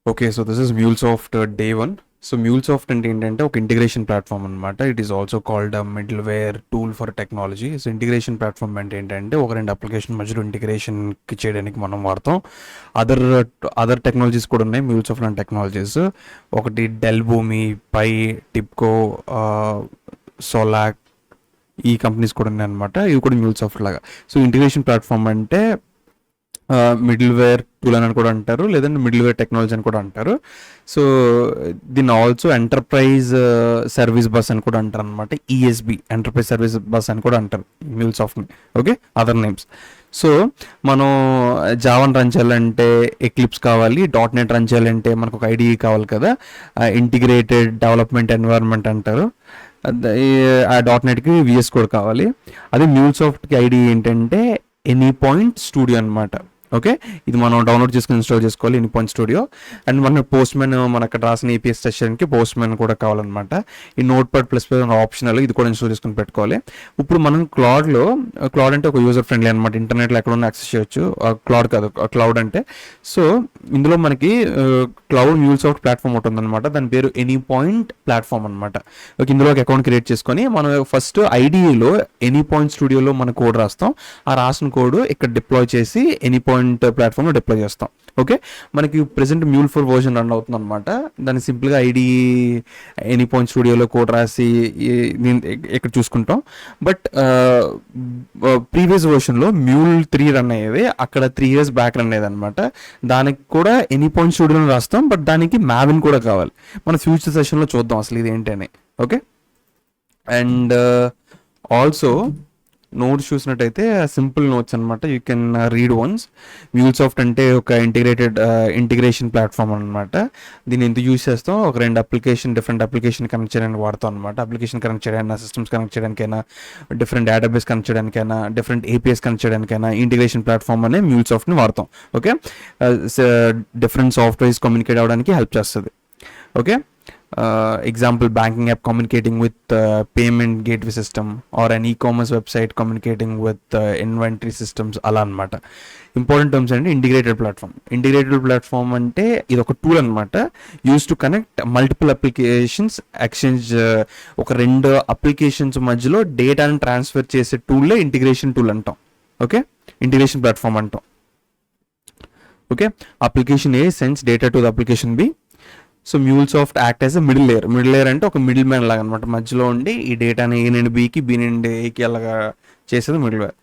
Okay, so this is MuleSoft day one. So MuleSoft అంటే ఏంటంటే ఒక ఇంటిగ్రేషన్ ప్లాట్ఫామ్ అనమాట. It is also called a middleware tool for technology. So integration platform అంటే ఏంటంటే ఒక రెండు అప్లికేషన్ మధ్యలో ఇంటిగ్రేషన్కి చేయడానికి మనం వాడతాం. అదర్ అదర్ టెక్నాలజీస్ కూడా ఉన్నాయి MuleSoft లాంటి టెక్నాలజీస్. ఒకటి డెల్ భూమి, పై, టిప్కో, సోలాక్, ఈ కంపెనీస్ కూడా ఉన్నాయి అనమాట. ఇవి కూడా MuleSoft లాగా. సో ఇంటిగ్రేషన్ ప్లాట్ఫామ్ అంటే మిడిల్వేర్ టూల్ అని కూడా అంటారు, లేదంటే మిడిల్వేర్ టెక్నాలజీ అని కూడా అంటారు. సో దీన్ని ఆల్సో ఎంటర్ప్రైజ్ సర్వీస్ బస్ అని కూడా అంటారు అనమాట. ఈఎస్బి, ఎంటర్ప్రైజ్ సర్వీస్ బస్ అని కూడా అంటారు MuleSoftని. Okay, other names. సో మనం జావాని రన్ చేయాలంటే ఎక్లిప్స్ కావాలి, .NET రన్ చేయాలంటే మనకు ఒక ఐడిఈ కావాలి కదా, ఇంటిగ్రేటెడ్ డెవలప్మెంట్ ఎన్వైరన్మెంట్ అంటారు. ఆ .NETకి విఎస్ కోడ్ కావాలి. అదే MuleSoftకి ఐడిఈ ఏంటంటే ఎనీ పాయింట్ స్టూడియో అనమాట. ఓకే, ఇది మనం డౌన్లోడ్ చేసుకుని ఇన్స్టాల్ చేసుకోవాలి, ఎనీ పాయింట్ స్టూడియో. అండ్ మన పోస్ట్మెన్, మన అక్కడ రాసిన ఏపీఎస్ సెషన్కి పోస్ట్మెన్ కూడా కావాలన్నమాట. ఈ నోట్‌ప్యాడ్++ ఆప్షనల్, ఇది కూడా ఇన్స్టాల్ చేసుకుని పెట్టుకోవాలి. ఇప్పుడు మనం క్లౌడ్ అంటే ఒక యూజర్ ఫ్రెండ్లీ అనమాట, ఇంటర్నెట్లో ఎక్కడున్నా యాక్సెస్ చేయొచ్చు. క్లౌడ్ కాదు, క్లౌడ్ అంటే. సో ఇందులో మనకి క్లౌడ్ MuleSoft ప్లాట్ఫామ్ ఒకటి ఉందన్నమాట, దాని పేరు ఎనీ పాయింట్ ప్లాట్ఫామ్ అనమాట. ఓకే, ఇందులో ఒక అకౌంట్ క్రియేట్ చేసుకొని మనం ఫస్ట్ ఐడిఈలో ఎనీ పాయింట్ స్టూడియోలో మన కోడ్ రాస్తాం. ఆ రాసిన కోడ్ ఇక్కడ డిప్లాయ్ చేసి ఎనీ పాయింట్ ప్లాట్ఫామ్లో డిప్లాయ్ చేస్తాం. ఓకే, మనకి ప్రెసెంట్ MuleSoft వర్షన్ రన్ అవుతుంది అనమాట. దాన్ని సింపుల్గా ఐడి ఎనీ పాయింట్ స్టూడియోలో కోడ్ రాసి ఇక్కడ చూసుకుంటాం. బట్ ప్రీవియస్ వర్షన్లో Mule3 రన్ అయ్యేది, అక్కడ 3 years బ్యాక్ రన్ అయ్యేది అనమాట. దానికి కూడా ఎనీ పాయింట్ స్టూడియోలో రాస్తాం, బట్ దానికి మ్యావిన్ కూడా కావాలి. మన ఫ్యూచర్ సెషన్లో చూద్దాం అసలు ఇది ఏంటని. ఓకే, అండ్ ఆల్సో నోట్స్ చూసినట్టయితే సింపుల్ నోట్స్ అనమాట, you can read once. MuleSoft అంటే ఒక ఇంటిగ్రేషన్ ప్లాట్ఫామ్ అనమాట. దీన్ని ఎందుకు యూజ్ చేస్తాం, ఒక డిఫరెంట్ అప్లికేషన్ కనెక్ట్ చేయడానికి వాడతాం అనమాట. అప్లికేషన్ కనెక్ట్ చేయడానికి, సిస్టమ్స్ కనెక్ట్ చేయడానికైనా, డిఫరెంట్ డేటాబేస్ కనెక్ట్ చేయడానికైనా, డిఫరెంట్ ఏపీఎస్ కనెక్ట్ చేయడానికైనా ఇంటిగ్రేషన్ ప్లాట్ఫామ్ అనే MuleSoftని వాడతాం. ఓకే, డిఫరెంట్ సాఫ్ట్వేర్స్ కమ్యూనికేట్ అవ్వడానికి హెల్ప్ చేస్తుంది. Okay, example, banking app communicating with payment gateway system, or an e-commerce website communicating with inventory systems, అలా అనమాట. ఇంపార్టెంట్ టర్మ్స్ అంటే ఇంటిగ్రేటెడ్ ప్లాట్ఫామ్ అంటే ఇది ఒక టూల్ అనమాట, use to connect multiple applications, exchange, ఒక రెండు అప్లికేషన్స్ మధ్యలో డేటాని ట్రాన్స్ఫర్ చేసే టూల్లే ఇంటిగ్రేషన్ టూల్ అంటాం. ఓకే, ఇంటిగ్రేషన్ ప్లాట్ఫామ్ అంటాం. Okay, application A sends data to the application B. So MuleSoft act as a middle layer అంటే ఒక మిడిల్ మ్యాన్ లాగా అనమాట, మధ్యలో ఉండి ఈ డేటాని ఏ నుండి బికి, బి నుండి ఏకి అలాగా చేసేది మిడిల్వేర్.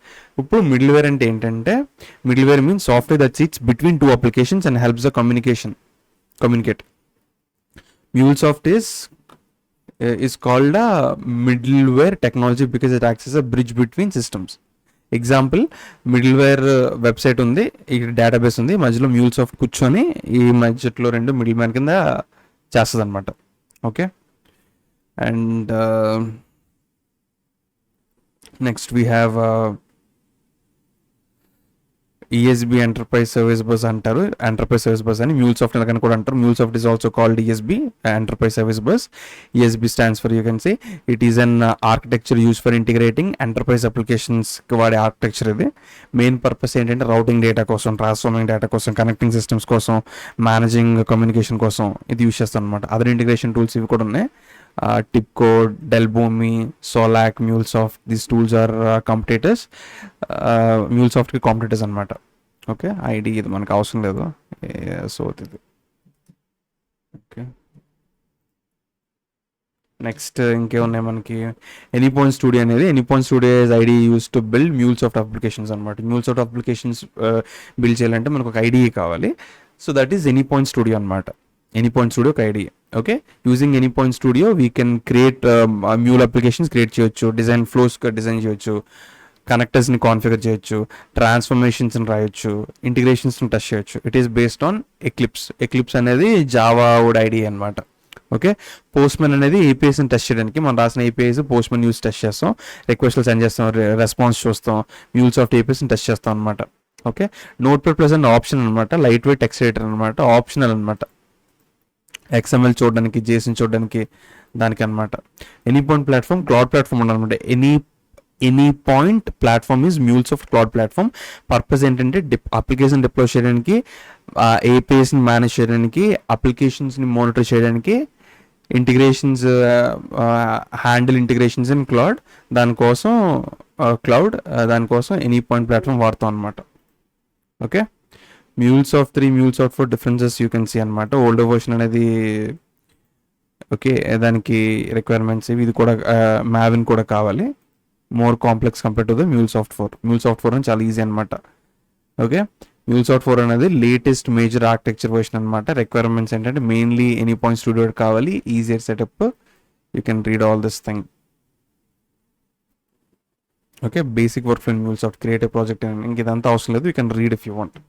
ఇప్పుడు మిడిల్వేర్ అంటే ఏంటంటే, middleware means software that sits between two applications and helps the communicate. MuleSoft is called a middleware technology because it acts as a bridge between systems. Example, middleware website ఉంది, ఇక్కడ database ఉంది, మధ్యలో MuleSoft కూర్చొని ఈ మధ్యలో రెండు middle man కింద చేస్తుంది అనమాట. Okay, and next we have ESB, enterprise service bus అంటారు. ఎంటర్ప్రైజ్ సర్వీస్ బస్ అని MuleSoft ఎలాగని కూడా అంటారు. MuleSoft is also called ESB, enterprise service bus. ESB stands for, you can say, it is an architecture used for integrating enterprise applications కి వాడే architecture ఇది. Main purpose ఏంటంటే routing data కోసం, transforming data కోసం, connecting systems కోసం, managing communication కోసం ఇది use చేస్తాం అనమాట. అదర్ ఇంటిగ్రేషన్ టూల్స్ ఇవి కూడా ఉన్నాయి. టిప్కో, డెల్ భూమి, సోలాక్, MuleSoft, these tools are competitors. MuleSoftకి కాంపిటేటర్స్ అనమాట. ఓకే, ఐడి ఇది మనకు అవసరం లేదు, సో ఇది. ఓకే, నెక్స్ట్ ఇంకేమున్నాయి మనకి, ఎనీ పాయింట్ స్టూడియో అనేది, any point studio is ID use to build MuleSoft applications అనమాట. MuleSoft అప్లికేషన్స్ బిల్డ్ చేయాలంటే మనకు ఒక ఐడిఈ కావాలి. So that is any point studio అనమాట. ఎనీ పాయింట్ స్టూడియో ఒక idea. Okay, using any point studio we can create Mule applications create చేయొచ్చు, design flows design చేయొచ్చు, కనెక్టర్స్ని configure చేయొచ్చు, ట్రాన్స్ఫర్మేషన్స్ని రాయొచ్చు, ఇంటిగ్రేషన్స్ని టెస్ట్ చేయొచ్చు. It is based on eclipse అనేది Java ID అనమాట. Okay, postmen అనేది ఏపీఎస్ని టెస్ట్ చేయడానికి, మనం రాసిన ఏపీఐస్ పోస్ట్మెన్ యూస్ టెస్ట్ చేస్తాం, రిక్వెస్ట్లు సెండ్ చేస్తాం, రెస్పాన్స్ చూస్తాం, MuleSoft ఏపీఎస్ని టెస్ట్ చేస్తాం అనమాట. ఓకే, నోట్‌ప్యాడ్+ ఆప్షన్ అనమాట, లైట్ వెయిట్ టెక్స్ట్ ఎడిటర్ అనమాట, ఆప్షనల్ అనమాట. XML చూడడానికి, JSON చూడడానికి, దానికి అనమాట. Anypoint platform cloud platform అనమాట. Anypoint platform is MuleSoft cloud platform. Purpose ఏంటంటే అప్లికేషన్ డిప్లాయ్ చేయడానికి, ఏపీఎస్ని మేనేజ్ చేయడానికి, అప్లికేషన్స్ని మానిటర్ చేయడానికి, integrations, handle integrations in cloud, దానికోసం దానికోసం ఎనీ పాయింట్ ప్లాట్ఫామ్ వాడతాం అనమాట. Okay, MuleSoft 3, MuleSoft 4 differences you can see అనమాట. ఓల్డర్ వర్షన్ అనేది ఓకే, దానికి రిక్వైర్మెంట్స్ ఇవి, ఇది కూడా మ్యావిన్ కూడా కావాలి, more complex compare to the MuleSoft 4. MuleSoft 4 అని చాలా ఈజీ అనమాట. ఓకే, MuleSoft 4 అనేది లేటెస్ట్ మేజర్ ఆర్కిటెక్చర్ వర్షన్ అనమాట. రిక్వైర్మెంట్స్ ఏంటంటే మెయిన్లీ ఎనీ పాయింట్ స్టూడియో కావాలి, easier setup, you can read all this thing. Okay, basic work flow in MuleSoft, create a project, ఇంక ఇదంతా అవసరం లేదు, you can read if you want.